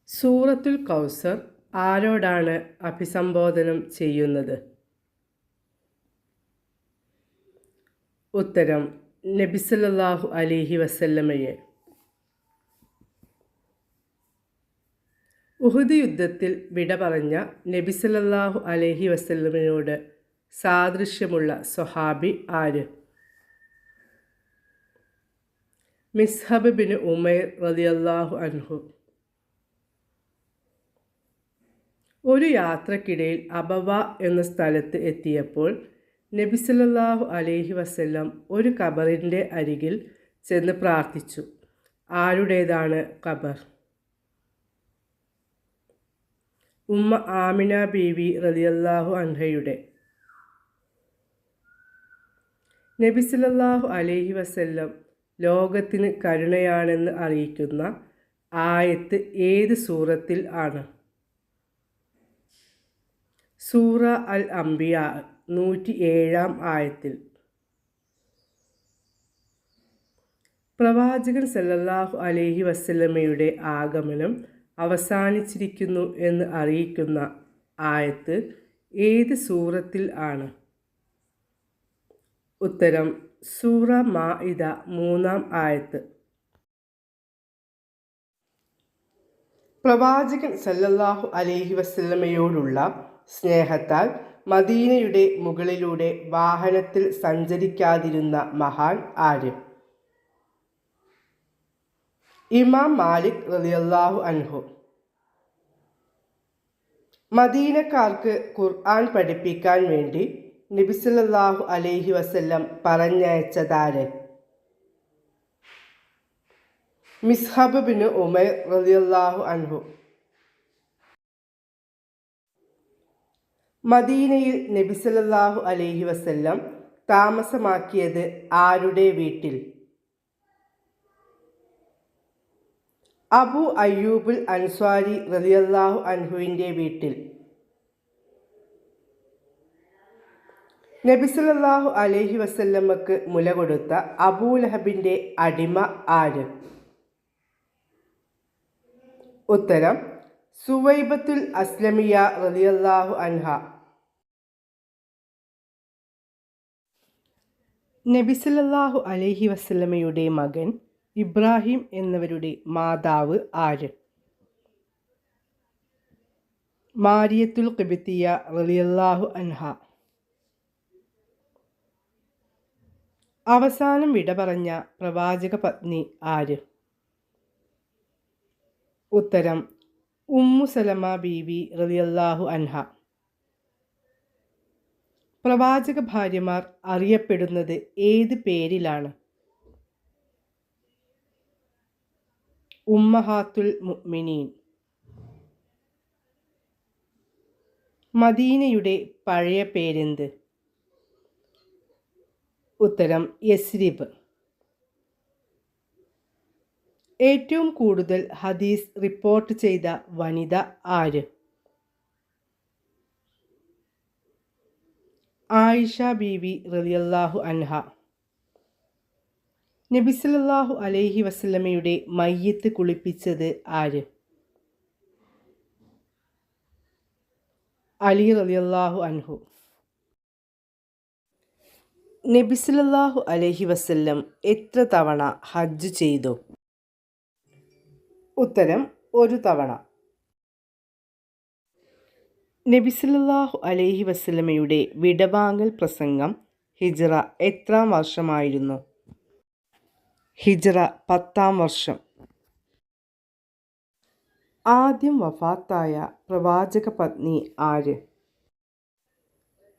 സൂറത്തുൽ കൗസർ ആരോടാണ് അഭിസംബോധനം ചെയ്യുന്നത്? ഉത്തരം നബി സല്ലല്ലാഹു അലൈഹി വസല്ലമയെ. ഉഹുദ് യുദ്ധത്തിൽ വിട പറഞ്ഞ നബി സല്ലല്ലാഹു അലൈഹി വസല്ലമയോട് സാദൃശ്യമുള്ള സ്വഹാബി ആര്? മിസ്ഹബ് ബിൻ ഉമൈർ റളിയല്ലാഹു അൻഹു. ഒരു യാത്രക്കിടയിൽ അബവ എന്ന സ്ഥലത്ത് എത്തിയപ്പോൾ നബി സല്ലല്ലാഹു അലൈഹി വസല്ലം ഒരു ഖബറിൻ്റെ അരികിൽ ചെന്ന് പ്രാർത്ഥിച്ചു. ആരുടേതാണ് ഖബർ? ഉമ്മ ആമിന ബീവി റളിയല്ലാഹു അൻഹയുടെ. നബി സല്ലല്ലാഹു അലൈഹി വസല്ലം ലോകത്തിന് കരുണയാണെന്ന് അറിയിക്കുന്ന ആയത്ത് ഏത് സൂറത്തിൽ ആണ്? സൂറ അൽ അംബിയ 107-ാം ആയത്തിൽ. പ്രവാചകൻ സല്ലല്ലാഹു അലൈഹി വസല്ലമയുടെ ആഗമനം അവസാനിച്ചിരിക്കുന്നു എന്ന് അറിയിക്കുന്ന ആയത്ത് ഏത് സൂറത്തിൽ ആണ്? ഉത്തരം സൂറ മാഇദ 3-ാം ആയത്ത്. പ്രവാചകൻ സല്ലല്ലാഹു അലൈഹി വസല്ലമയോടുള്ള സ്നേഹത്താൽ മദീനയുടെ മുകളിലൂടെ വാഹനത്തിൽ സഞ്ചരിക്കാതിരുന്ന മഹാൻ ആര്? ഇമാം മാലിക് റളിയല്ലാഹു അൻഹു. മദീനക്കാർക്ക് ഖുർആൻ പഠിപ്പിക്കാൻ വേണ്ടി നബി സല്ലല്ലാഹു അലൈഹി വസല്ലം പറഞ്ഞയച്ചതാര്? മിസ്ഹബ് ബിൻ ഉമൈർ റളിയല്ലാഹു അൻഹു. മദീനയിൽ നബി സല്ലല്ലാഹു അലൈഹി വസല്ലം താമസമാക്കിയത് ആരുടെ വീട്ടിൽ? അബു അയ്യൂബുൽ അൻസ്വാരി റളിയല്ലാഹു അൻഹുവിൻ്റെ വീട്ടിൽ. നബി സല്ലല്ലാഹു അലൈഹി വസല്ലമക്ക് മുല കൊടുത്ത അബൂലഹബിൻ്റെ അടിമ ആര്? ഉത്തരം സുവൈബത്തുൽ അസ്ലമിയ റളിയല്ലാഹു അൻഹ. നബി സല്ലല്ലാഹു അലൈഹി വസല്ലമയുടെ മകൻ ഇബ്രാഹിം എന്നവരുടെ മാതാവ് ആര്? മാരിയത്തുൽ ഖിബ്തിയ റളിയല്ലാഹു അൻഹ. അവസാനം വിട പറഞ്ഞ പ്രവാചക പത്നി ആര്? ഉത്തരം ഉമ്മു സലമ ബീവി റളിയല്ലാഹു അൻഹ. പ്രവാചക ഭാര്യമാർ അറിയപ്പെടുന്നത് ഏത് പേരിലാണ്? ഉമ്മഹാത്തുൽ മുഅ്മിനീൻ. മദീനയുടെ പഴയ പേരെന്ത്? ഉത്തരം യസ്രിബ്. ഏറ്റവും കൂടുതൽ ഹദീസ് റിപ്പോർട്ട് ചെയ്ത വനിത ആര്? ആയിഷ ബീവി റളിയല്ലാഹു അൻഹ. നബി സല്ലല്ലാഹു അലൈഹി വസല്ലമയുടെ മയ്യിത്ത് കുളിപ്പിച്ചത് ആര്? അലി റളിയല്ലാഹു അൻഹു. നബി സല്ലല്ലാഹു അലൈഹി വസല്ലം എത്ര തവണ ഹജ്ജ് ചെയ്തു? ഉത്തരം ഒരു തവണ. നബി സല്ലല്ലാഹു അലൈഹി വസല്ലമയുടെ വിടവാങ്ങൽ പ്രസംഗം ഹിജ്റ എത്രാം വർഷമായിരുന്നു? ഹിജ്റ 10-ാം വർഷം. ആദ്യം വഫാത്തായ പ്രവാചക പത്നി ആര്?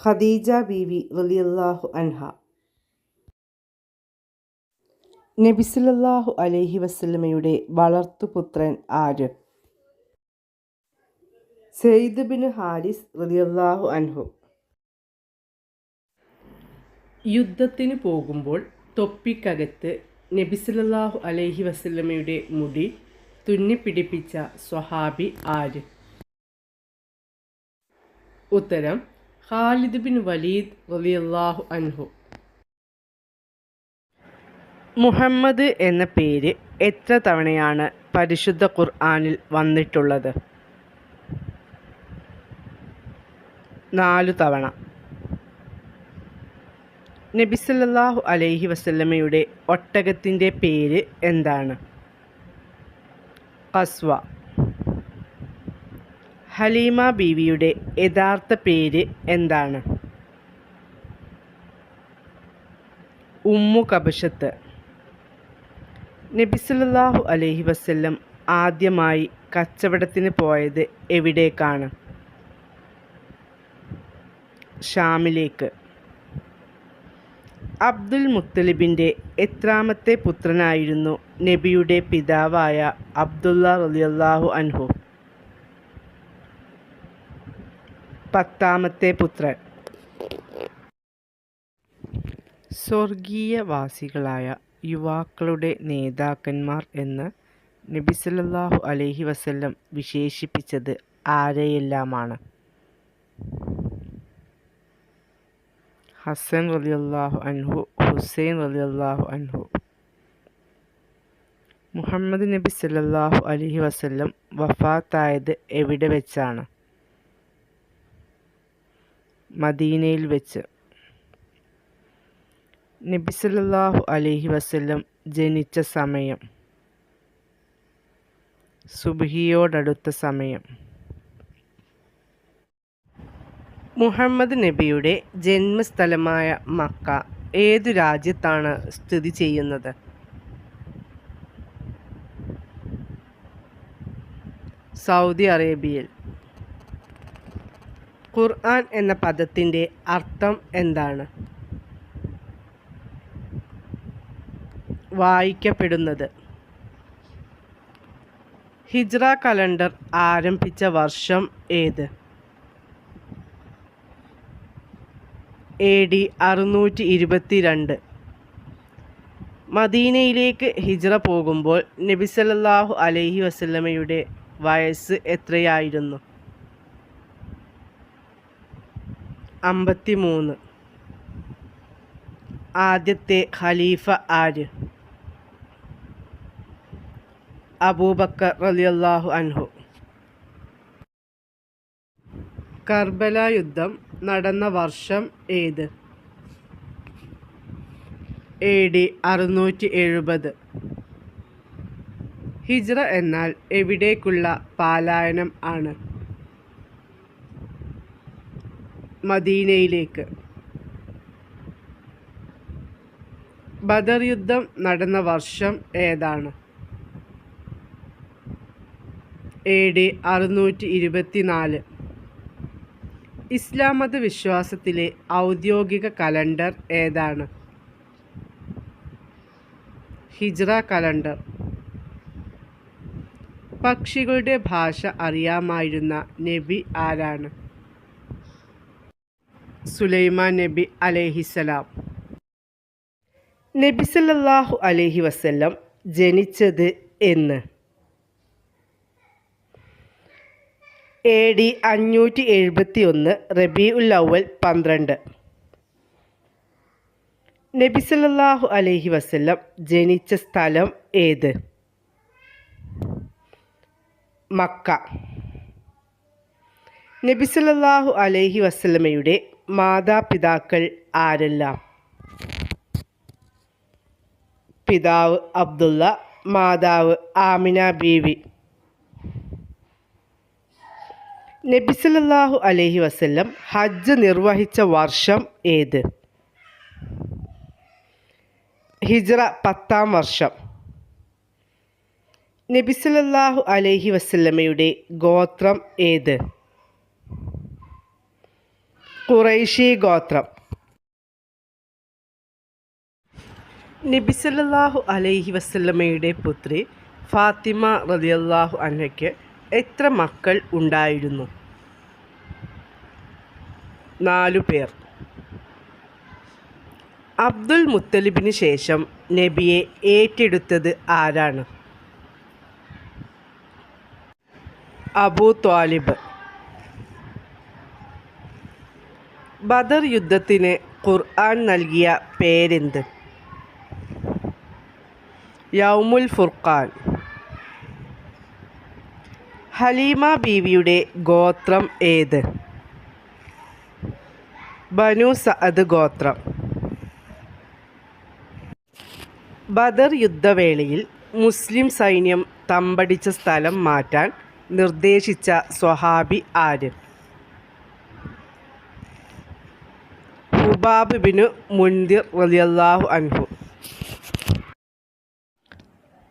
ഖദീജ ബീവി റളിയല്ലാഹു അൻഹ. നബി സല്ലല്ലാഹു അലൈഹി വസല്ലമയുടെ വളർത്തുപുത്രൻ ആര്? സെയ്ദ് ബിൻ ഹാരിസ് റളിയല്ലാഹു അൻഹു. യുദ്ധത്തിന് പോകുമ്പോൾ തൊപ്പിക്കകത്ത് നബി സല്ലല്ലാഹു അലൈഹി വസല്ലമയുടെ മുടി തുന്നിപ്പിടിപ്പിച്ച സ്വഹാബി ആര്? ഉത്തരം ഖാലിദ് ബിൻ വലീദ് റളിയല്ലാഹു അൻഹു. മുഹമ്മദ് എന്ന പേര് എത്ര തവണയാണ് പരിശുദ്ധ ഖുർആനിൽ വന്നിട്ടുള്ളത്? 4 തവണ. നബി സല്ലല്ലാഹു അലൈഹി വസല്ലമയുടെ ഒട്ടകത്തിൻ്റെ പേര് എന്താണ്? ഖസ്വ. ഹലീമ ബീവിയുടെ യഥാർത്ഥ പേര് എന്താണ്? ഉമ്മു കബശത്ത്. നബി സല്ലല്ലാഹു അലൈഹി വസല്ലം ആദ്യമായി കച്ചവടത്തിന് പോയത് എവിടേക്കാണ്? ഷാമിലേക്ക്. അബ്ദുൽ മുത്തലിബിൻ്റെ എത്രാമത്തെ പുത്രനായിരുന്നു നബിയുടെ പിതാവായ അബ്ദുള്ള റളിയല്ലാഹു അൻഹു? 10ാമത്തെ പുത്രൻ. സ്വർഗീയവാസികളായ യുവാക്കളുടെ നേതാക്കന്മാർ എന്ന് നബി സല്ലല്ലാഹു അലൈഹി വസല്ലം വിശേഷിപ്പിച്ചത് ആരെയെല്ലാമാണ്? ഹസൻ റളിയല്ലാഹു അൻഹു, ഹുസൈൻ റളിയല്ലാഹു അൻഹു. മുഹമ്മദ് നബി സല്ലല്ലാഹു അലൈഹി വസല്ലം വഫാത്തായത് എവിടെ വെച്ചാണ്? മദീനയിൽ വെച്ച്. നബി സല്ലല്ലാഹു അലൈഹി വസല്ലം ജനിച്ച സമയം? സുബ്ഹിയോടടുത്ത സമയം. മുഹമ്മദ് നബിയുടെ ജന്മസ്ഥലമായ മക്ക ഏതു രാജ്യത്താണ് സ്ഥിതി ചെയ്യുന്നത്? സൗദി അറേബ്യയിൽ. ഖുർആൻ എന്ന പദത്തിൻ്റെ അർത്ഥം എന്താണ്? വായിക്കപ്പെടുന്നത്. ഹിജ്റ കലണ്ടർ ആരംഭിച്ച വർഷം ഏത്? AD 622. മദീനയിലേക്ക് ഹിജ്റ പോകുമ്പോൾ നബി സല്ലല്ലാഹു അലൈഹി വസല്ലമയുടെ വയസ്സ് എത്രയായിരുന്നു? 53. ആദ്യത്തെ ഖലീഫ ആര്? അബൂബക്കർ റളിയല്ലാഹു അൻഹു. കർബല യുദ്ധം നടന്ന വർഷം ഏത്? AD 670. ഹിജ്റ എന്നാൽ എവിടേക്കുള്ള പാലായനം ആണ്? മദീനയിലേക്ക്. ബദർ യുദ്ധം നടന്ന വർഷം ഏതാണ്? AD 624. ഇസ്ലാം മത വിശ്വാസത്തിലെ ഔദ്യോഗിക കലണ്ടർ ഏതാണ്? ഹിജ്റ കലണ്ടർ. പക്ഷികളുടെ ഭാഷ അറിയാമായിരുന്ന നബി ആരാണ്? സുലൈമാൻ നബി അലൈഹിസ്സലാം. നബി സല്ലല്ലാഹു അലൈഹി വസല്ലം ജനിച്ചത് എന്ന്? AD 571 റബീഉൽ അവ്വൽ 12. നബി സല്ലല്ലാഹു അലൈഹി വസല്ലം ജനിച്ച സ്ഥലം ഏത്? മക്ക. നബി സല്ലല്ലാഹു അലൈഹി വസല്ലമയുടെ മാതാപിതാക്കൾ ആരെല്ലാം? പിതാവ് അബ്ദുള്ള, മാതാവ് ആമിന ബീവി. നബി സല്ലല്ലാഹു അലൈഹി വസല്ലം ഹജ്ജ് നിർവഹിച്ച വർഷം ഏത്? ഹിജ്റ 10ാം വർഷം. നബി സല്ലല്ലാഹു അലൈഹി വസല്ലമയുടെ ഗോത്രം ഏത്? ഖുറൈശി ഗോത്രം. നബി സല്ലല്ലാഹു അലൈഹി വസല്ലമയുടെ പുത്രി ഫാത്തിമ റളിയല്ലാഹു അൻഹയ്ക്ക് എത്ര മക്കൾ ഉണ്ടായിരുന്നു? 4 പേർ. അബ്ദുൽ മുത്തലിബിന് ശേഷം നബിയെ ഏറ്റെടുത്തത് ആരാണ്? അബൂ ത്വാലിബ്. ബദർ യുദ്ധത്തിന് ഖുർആൻ നൽകിയ പേരെന്ത്? യൗമുൽ ഫുർഖാൻ. ഹലീമ ബീവിയുടെ ഗോത്രം ഏത്? ബനു സഅദ് ഗോത്രം. ബദർ യുദ്ധവേളയിൽ മുസ്ലിം സൈന്യം തമ്പടിച്ച സ്ഥലം മാറ്റാൻ നിർദ്ദേശിച്ച സ്വഹാബി ആര്? ഹുബാബ് ബിനു മുൻദിർ റളിയല്ലാഹു അൻഹു.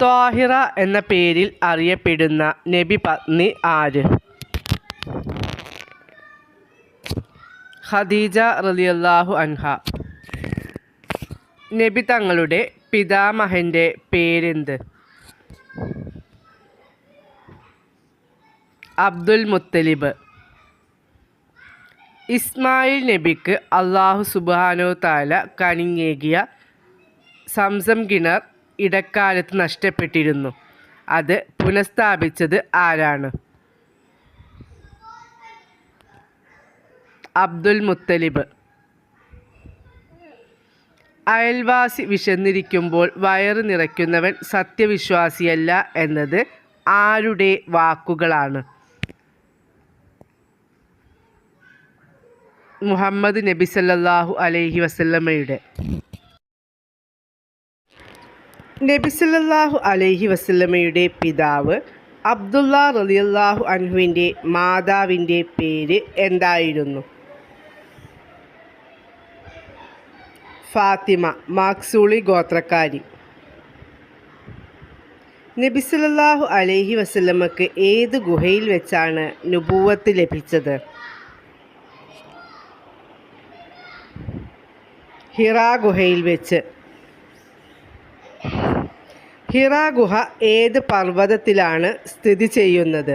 ത്വാഹിറ എന്ന പേരിൽ അറിയപ്പെടുന്ന നബി പത്നി ആര്? ഖദീജ റളിയല്ലാഹു അൻഹ. നബി തങ്ങളുടെ പിതാമഹൻ്റെ പേരെന്ത്? അബ്ദുൽ മുത്തലിബ്. ഇസ്മായിൽ നബിക്ക് അല്ലാഹു സുബ്ഹാനഹു തആല കനിഞ്ഞേകിയ സംസം കിണർ ഇടക്കാലത്ത് നഷ്ടപ്പെട്ടിരുന്നു. അത് പുനഃസ്ഥാപിച്ചത് ആരാണ്? അബ്ദുൽ മുത്തലിബ്. അയൽവാസി വിശന്നിരിക്കുമ്പോൾ വയറ് നിറയ്ക്കുന്നവൻ സത്യവിശ്വാസിയല്ല എന്നത് ആരുടെ വാക്കുകളാണ്? മുഹമ്മദ് നബി സല്ലല്ലാഹു അലൈഹി വസല്ലമയുടെ. നബി സല്ലല്ലാഹു അലൈഹി വസല്ലമയുടെ പിതാവ് അബ്ദുള്ള റളിയല്ലാഹു അൻഹുവിൻ്റെ മാതാവിൻ്റെ പേര് എന്തായിരുന്നു? ഫാത്തിമ, മാക്സൂളി ഗോത്രക്കാരി. നബി സല്ലല്ലാഹു അലൈഹി വസല്ലമക്ക് ഏത് ഗുഹയിൽ വെച്ചാണ് നുബുവത്ത് ലഭിച്ചത്? ഹിറാ ഗുഹയിൽ വെച്ച്. ഹിറാ ഗുഹ ഏത് പർവ്വതത്തിലാണ് സ്ഥിതി ചെയ്യുന്നത്?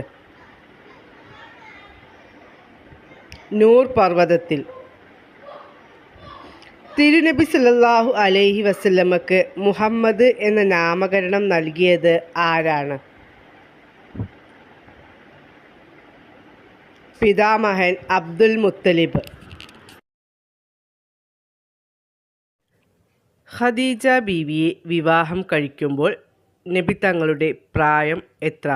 നൂർ പർവ്വതത്തിൽ. തിരുനബി സല്ലല്ലാഹു അലൈഹി വസല്ലമക്ക് മുഹമ്മദ് എന്ന നാമകരണം നൽകിയത് ആരാണ്? പിതാമഹൻ അബ്ദുൽ മുത്തലിബ്. ഖദീജ ബീവിയെ വിവാഹം കഴിക്കുമ്പോൾ നബി തങ്ങളുടെ പ്രായം എത്ര?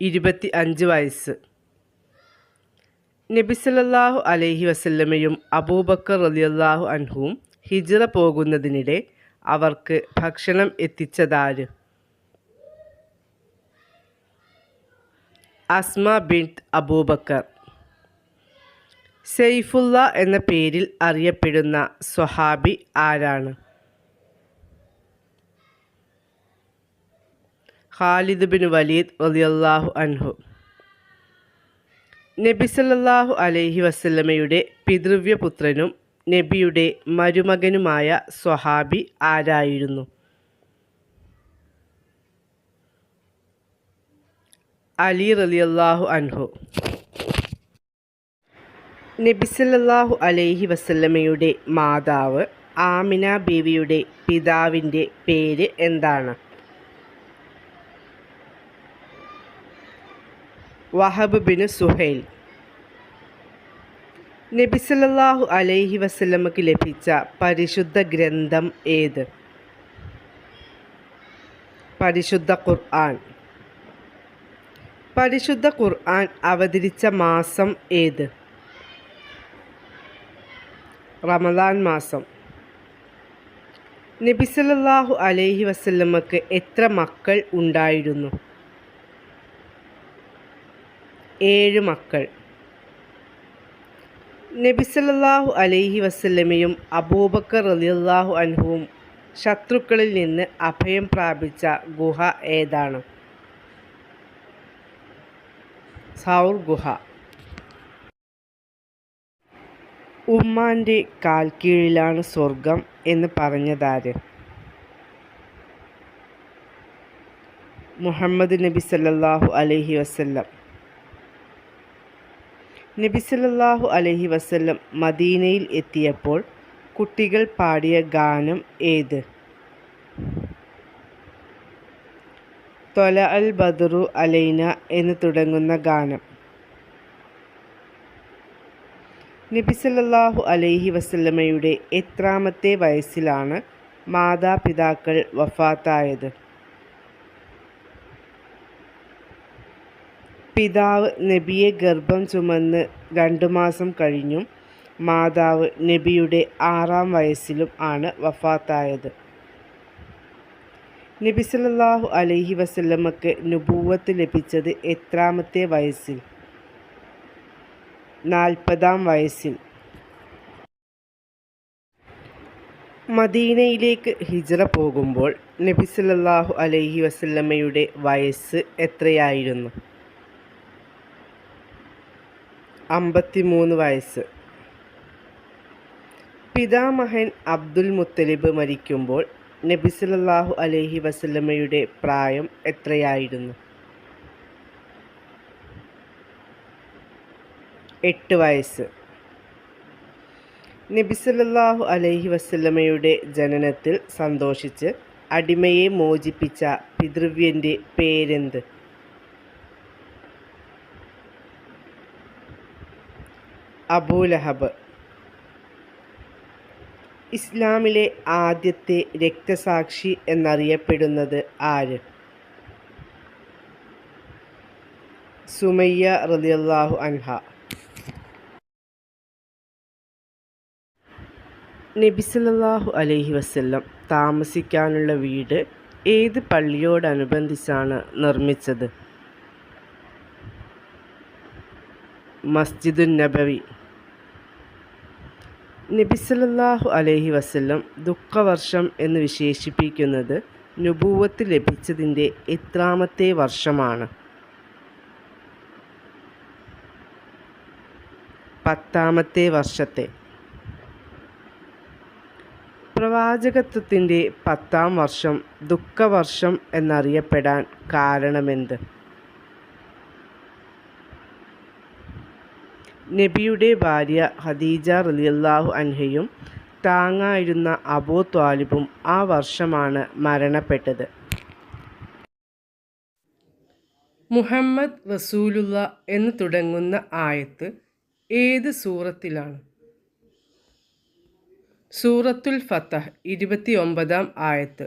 25 വയസ്സ്. നബി സല്ലല്ലാഹു അലൈഹി വസല്ലമയും അബൂബക്കർ റളിയല്ലാഹു അൻഹുവും ഹിജ്റ പോകുന്നതിനിടെ അവർക്ക് ഭക്ഷണം എത്തിച്ചതാര്? അസ്മ ബിൻത് അബൂബക്കർ. സൈഫുള്ള എന്ന പേരിൽ അറിയപ്പെടുന്ന സ്വഹാബി ആരാണ്? ഖാലിദ് ബിൻ വലീദ് റളിയല്ലാഹു അൻഹു. നബി സല്ലല്ലാഹു അലൈഹി വസല്ലമയുടെ പിതൃവ്യപുത്രനും നബിയുടെ മരുമകനുമായ സ്വഹാബി ആരായിരുന്നു? അലി റളിയല്ലാഹു അൻഹു. നബി സല്ലല്ലാഹു അലൈഹി വസല്ലമയുടെ മാതാവ് ആമിന ബീവിയുടെ പിതാവിൻ്റെ പേര് എന്താണ്? വഹബ് ബിൻ സുഹൈൽ. നബി സല്ലല്ലാഹു അലൈഹി വസല്ലമക്ക് ലഭിച്ച പരിശുദ്ധ ഗ്രന്ഥം ഏത്? പരിശുദ്ധ ഖുർആൻ. പരിശുദ്ധ ഖുർആൻ അവതരിച്ച മാസം ഏത്? റമദാൻ മാസം. നബി സല്ലല്ലാഹു അലൈഹി വസല്ലമക്ക് എത്ര മക്കൾ ഉണ്ടായിരുന്നു? 7 മക്കൾ. നബി സല്ലല്ലാഹു അലൈഹി വസല്ലമയും അബൂബക്കർ റളിയല്ലാഹു അൻഹുവും ശത്രുക്കളിൽ നിന്ന് അഭയം പ്രാപിച്ച ഗുഹ ഏതാണ്? സൗർ ഗുഹ. ഉമ്മാൻ്റെ കാൽക്കീഴിലാണ് സ്വർഗം എന്ന് പറഞ്ഞതാര്? മുഹമ്മദ് നബി സല്ലല്ലാഹു അലൈഹി വസല്ലം. നബി സല്ലല്ലാഹു അലൈഹി വസല്ലം മദീനയിൽ എത്തിയപ്പോൾ കുട്ടികൾ പാടിയ ഗാനം ഏത്? ത്വല അൽ ബദ്റു അലൈന എന്ന് തുടങ്ങുന്ന ഗാനം. നബി സല്ലല്ലാഹു അലൈഹി വസല്ലമയുടെ എത്രാമത്തെ വയസ്സിലാണ് മാതാപിതാക്കൾ വഫാത്തായത്? പിതാവ് നബിയെ ഗർഭം ചുമന്ന് 2 മാസം കഴിഞ്ഞും മാതാവ് നബിയുടെ 6-ാം വയസ്സിലും ആണ് വഫാത്തായത്. നബി സല്ലല്ലാഹു അലൈഹി വസല്ലമക്ക് നുബുവത്ത് ലഭിച്ചത് എത്രാമത്തെ വയസ്സിൽ? 40-ാം വയസ്സിൽ. മദീനയിലേക്ക് ഹിജ്റ പോകുമ്പോൾ നബി സല്ലല്ലാഹു അലൈഹി വസല്ലമയുടെ വയസ്സ് എത്രയായിരുന്നു? 53 വയസ്സ്. പിതാമഹൻ അബ്ദുൽ മുത്തലിബ് മരിക്കുമ്പോൾ നബി സല്ലല്ലാഹു അലൈഹി വസല്ലമയുടെ പ്രായം എത്രയായിരുന്നു? 8 വയസ്സ്. നബി സല്ലല്ലാഹു അലൈഹി വസല്ലമയുടെ ജനനത്തിൽ സന്തോഷിച്ച് അടിമയെ മോചിപ്പിച്ച പിതൃവ്യൻ്റെ പേരെന്ത്? അബൂലഹബ്. ഇസ്ലാമിലെ ആദ്യത്തെ രക്തസാക്ഷി എന്നറിയപ്പെടുന്നത് ആര്? സുമയ്യ റളിയല്ലാഹു അൻഹ. നബി സല്ലല്ലാഹു അലൈഹി വസല്ലം താമസിക്കാനുള്ള വീട് ഏത് പള്ളിയോടനുബന്ധിച്ചാണ് നിർമ്മിച്ചത്? മസ്ജിദുൻ നബവി. നബി സല്ലല്ലാഹു അലൈഹി വസല്ലം ദുഃഖവർഷം എന്ന് വിശേഷിപ്പിക്കുന്നത് നുബുവത്ത് ലഭിച്ചതിൻ്റെ എത്രാമത്തെ വർഷമാണ്? 10-ാമത്തെ വർഷത്തെ. പ്രവാചകത്വത്തിൻ്റെ 10-ാം വർഷം ദുഃഖവർഷം എന്നറിയപ്പെടാൻ കാരണമെന്ത്? നബിയുടെ ഭാര്യ ഖദീജ റളിയല്ലാഹു അൻഹയും താങ്ങായിരുന്ന അബൂ ത്വാലിബും ആ വർഷമാണ് മരണപ്പെട്ടത്. മുഹമ്മദ് റസൂലുള്ള എന്ന് തുടങ്ങുന്ന ആയത്ത് ഏത് സൂറത്തിലാണ്? സൂറത്തുൽ ഫതഹ് 29-ാം ആയത്ത്.